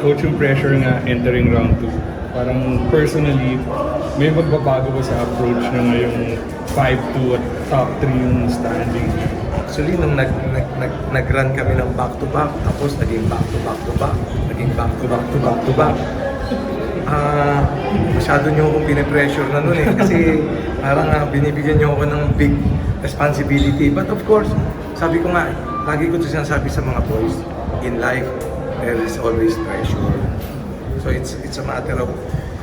Coach, yung pressure nga entering round 2, parang personally, may magbabago ba sa approach na ngayong 5-2 at top 3 yung standing? Actually, nung nag-run kami ng back-to-back, tapos naging back-to-back-to-back, naging back-to-back-to-back-to-back. Masyado niyo akong pinipressure na nun eh. Kasi parang binibigyan niyo ako ng big responsibility. But of course, sabi ko nga, lagi ko ito sinasabi sa mga boys, in life, there is always pressure. So it's a matter of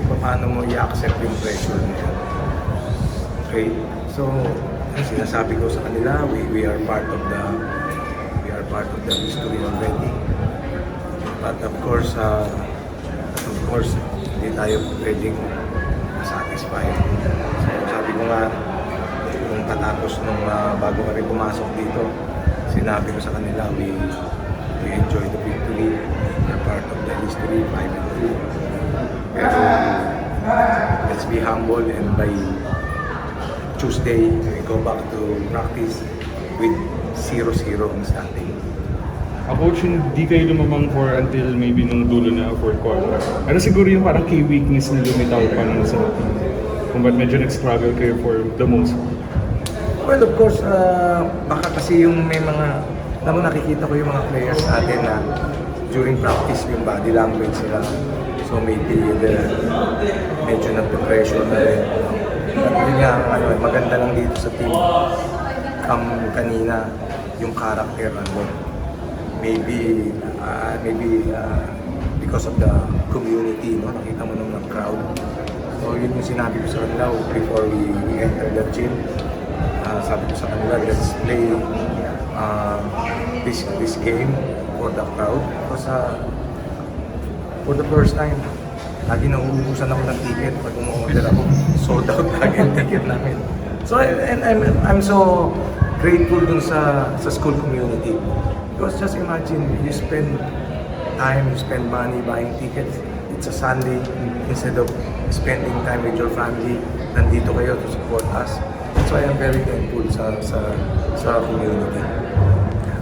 kung paano mo i-accept yung pressure na yan. Okay? So, ang sinasabi ko sa kanila, we are part of the history already. But of course, hindi tayo pwedeng satisfied. So, sabi ko nga, nung patapos nung bago kami pumasok dito, sinabi ko sa kanila, we enjoy the victory. We're part of the history, 5-3. Pero, let's be humble and by Tuesday, we go back to practice with 0-0 ang standing. Coach, hindi kayo lumamang for until maybe nung dulo na fourth quarter. Ano siguro yung parang key weakness na lumitaw pa nung sa team? Kung ba't medyo nag-struggle kayo for the most? Well, of course, baka kasi yung may mga, nakikita ko yung mga players natin na during practice yung body language nila. So maybe medyo nagpe-pressure na rin. Yun nga, maganda lang dito sa team. Kanina, yung character, maybe because of the community, no? Nakita mo nung crowd. So yun yung sinabi ko sa kanila before we enter the gym. Sabi ko sa kanila, let's play this game for the crowd. Because for the first time, lagi nauubusan ako ng ticket pag umorder ako. Sold out lagi yung ticket namin. So and I'm so grateful dun sa school community. Because just imagine, you spend time, you spend money buying tickets. It's a Sunday, instead of spending time with your family, nandito kayo to support us. That's why I'm very thankful sa community.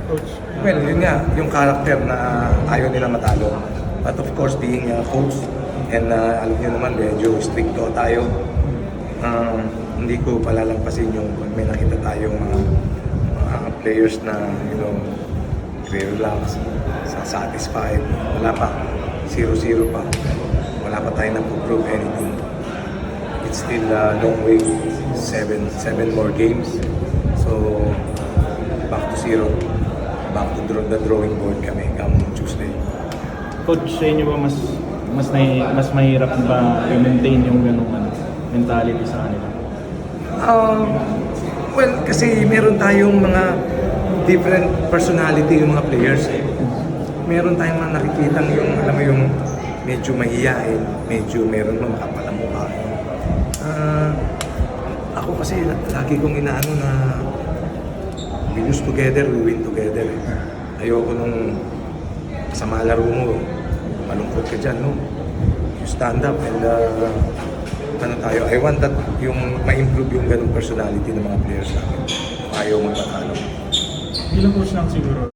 Coach? Well, yun nga, yung character na ayaw nila matalo. But of course, being a coach, and alam niyo naman, medyo stricto tayo. Hindi ko palalampasin yung pag may nakita tayong mga players na, relax, satisfied. Wala pa, 0-0 pa. Wala pa tayo nag-prove anything. It's still a long way, 7 more games. So, back to 0. Back to the drawing board kami come Tuesday. Coach, sa inyo ba mas mahirap ba i-maintain yung ganung mentality sa kanila? Well, kasi meron tayong mga different personality yung mga players. Meron tayong mga nakikitang yung, alam mo yung medyo mahihain, medyo meron mo makapal ang mukha. Ako kasi lagi kong inaano na we lose together, we win together. Ayoko nung sa malaro mo, malungkot ka dyan, no? You stand up and I want that yung ma-improve yung ganung personality ng mga players namin. Ayaw magpatalo. Ilang coach lang siguro